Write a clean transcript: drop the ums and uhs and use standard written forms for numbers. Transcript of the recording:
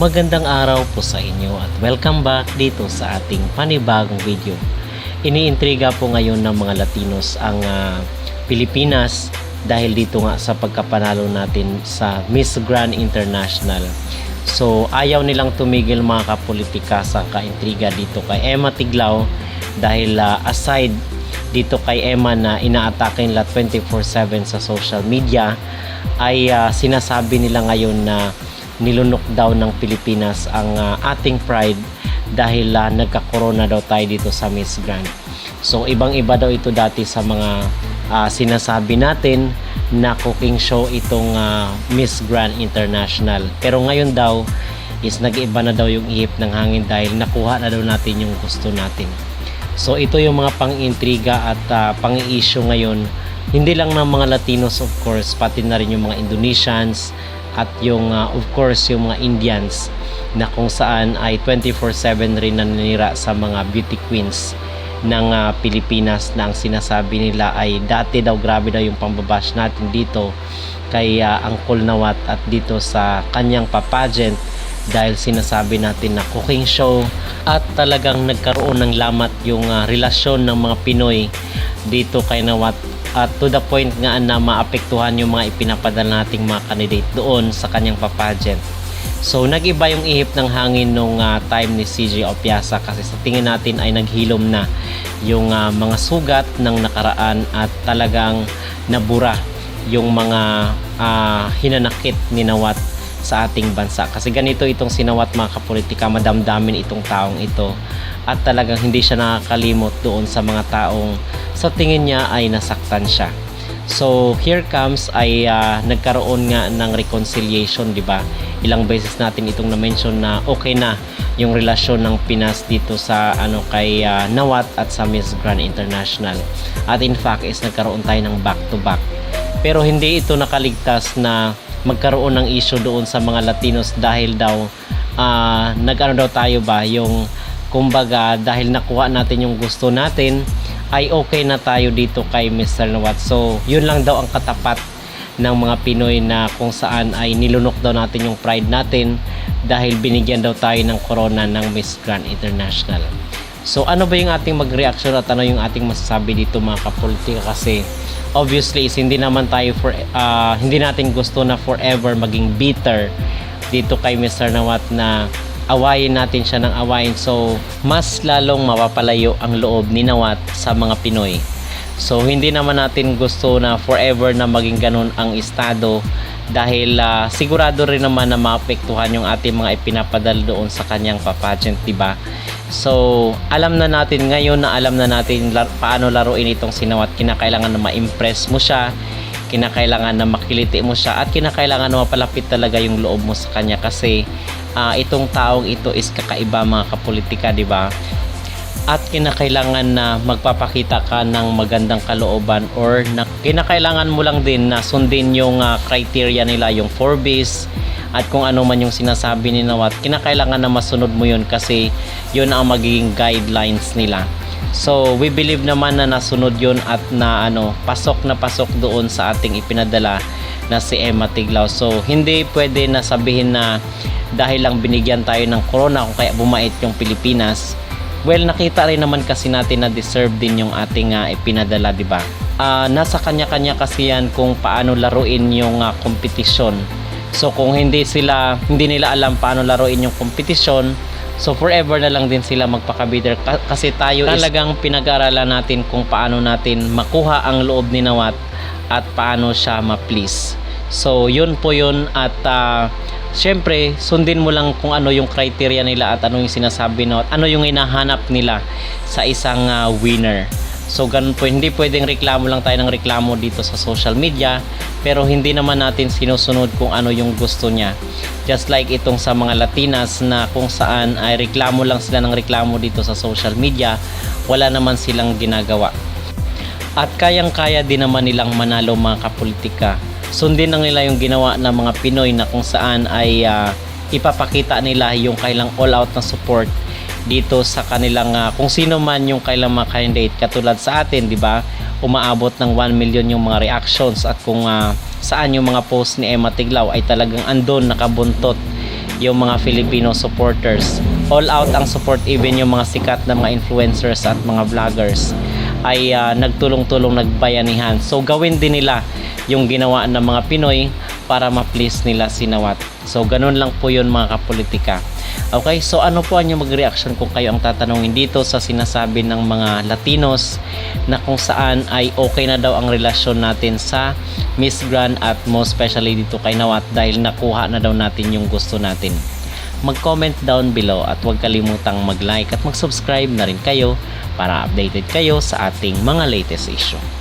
Magandang araw po sa inyo at welcome back dito sa ating panibagong video. Iniintriga po ngayon ng mga Latinos ang Pilipinas dahil dito nga sa pagkapanalo natin sa Miss Grand International. So ayaw nilang tumigil mga kapolitika sa kaintriga dito kay Emma Tiglao dahil aside dito kay Emma na inaatake nila 24/7 sa social media ay sinasabi nila ngayon na nilunok daw ng Pilipinas ang ating pride dahil nagka-corona daw tayo dito sa Miss Grand. So ibang-iba daw ito dati sa mga sinasabi natin na cooking show itong Miss Grand International. Pero ngayon daw is nag-iba na daw yung ihip ng hangin dahil nakuha na daw natin yung gusto natin. So ito yung mga pang-intriga at pang-i-issue ngayon, hindi lang ng mga Latinos of course, pati na rin yung mga Indonesians at yung of course yung mga Indians na kung saan ay 24/7 rin naninira sa mga beauty queens ng Pilipinas na ang sinasabi nila ay dati daw grabe daw yung pambabash natin dito kay Uncle Nawat at dito sa kanyang pageant dahil sinasabi natin na cooking show at talagang nagkaroon ng lamat yung relasyon ng mga Pinoy dito kay Nawat at to the point nga na maapektuhan yung mga ipinapadala nating mga candidate doon sa kanyang pageant. So nag-iba yung ihip ng hangin nung time ni CJ Opiasa kasi sa tingin natin ay naghilom na yung mga sugat ng nakaraan at talagang nabura yung mga hinanakit ni Nawat sa ating bansa. Kasi ganito itong sinawat mga kapolitika, madamdamin itong taong ito at talagang hindi siya nakakalimot doon sa mga taong sa tingin niya ay nasaktan siya. So here comes ay nagkaroon nga ng reconciliation, di ba? Ilang beses natin itong na-mention na okay na yung relasyon ng Pinas dito sa kay Nawat at sa Miss Grand International. At in fact is nagkaroon tayo ng back to back. Pero hindi ito nakaligtas na magkaroon ng issue doon sa mga Latinos dahil daw nag-ano daw tayo ba yung kumbaga dahil nakuha natin yung gusto natin ay okay na tayo dito kay Mr. Nawat. So yun lang daw ang katapat ng mga Pinoy na kung saan ay nilunok daw natin yung pride natin dahil binigyan daw tayo ng corona ng Miss Grand International. So ano ba yung ating mag-reaction at ano yung ating masasabi dito mga kapolitika, kasi obviously is hindi naman tayo hindi natin gusto na forever maging bitter dito kay Mr. Nawat na awayin natin siya ng awayin. So mas lalong mapapalayo ang loob ni Nawat sa mga Pinoy. So hindi naman natin gusto na forever na maging ganun ang estado dahil sigurado rin naman na maapektuhan yung ating mga ipinapadala doon sa kanyang pageant, diba? So alam na natin ngayon na alam na natin paano laruin itong si Nawat. Kinakailangan na ma-impress mo siya, kinakailangan na makiliti mo siya, at kinakailangan na mapalapit talaga yung loob mo sa kanya kasi itong taong ito is kakaiba mga kapolitika, di ba? At kinakailangan na magpapakita ka ng magandang kalooban or kinakailangan mo lang din na sundin yung criteria nila, yung 4Bs at kung ano man yung sinasabi ni Nawat, kinakailangan na masunod mo yun kasi yun ang magiging guidelines nila. So we believe naman na nasunod yun at na pasok na pasok doon sa ating ipinadala na si Emma Tiglao. So hindi pwede na sabihin na dahil lang binigyan tayo ng corona kung kaya bumait yung Pilipinas. Well, nakita rin naman kasi natin na deserve din yung ating ipinadala, di ba? Nasa kanya-kanya kasi yan kung paano laruin yung kompetisyon. So kung hindi nila alam paano laruin yung kompetisyon, so forever na lang din sila magpaka-bitter kasi tayo talagang pinag-aralan natin kung paano natin makuha ang loob ni Nawat at paano siya ma-please. So yun po yun at syempre sundin mo lang kung ano yung criteria nila at ano yung sinasabi at ano yung hinahanap nila sa isang winner. So ganun po, hindi pwedeng reklamo lang tayo ng reklamo dito sa social media pero hindi naman natin sinusunod kung ano yung gusto niya. Just like itong sa mga Latinas na kung saan ay reklamo lang sila ng reklamo dito sa social media, wala naman silang ginagawa. At kayang-kaya din naman nilang manalo mga kapolitika. Sundin lang nila yung ginawa ng mga Pinoy na kung saan ay ipapakita nila yung kailang all out na support dito sa kanilang kung sino man yung kailang mga candidate. Katulad sa atin, di ba? Umaabot ng 1 million yung mga reactions at kung saan yung mga post ni Emma Tiglao ay talagang andon nakabuntot yung mga Filipino supporters. All out ang support, even yung mga sikat na mga influencers at mga vloggers ay nagtulong-tulong, nagbayanihan. So gawin din nila yung ginawa ng mga Pinoy para ma-please nila si Nawat. So ganun lang po yun mga kapolitika. Okay, so ano po ang inyong mag-reaction kung kayo ang tatanungin dito sa sinasabi ng mga Latinos na kung saan ay okay na daw ang relasyon natin sa Miss Grand at most especially dito kay Nawat dahil nakuha na daw natin yung gusto natin. Mag-comment down below at huwag kalimutang mag-like at mag-subscribe na rin kayo para updated kayo sa ating mga latest issue.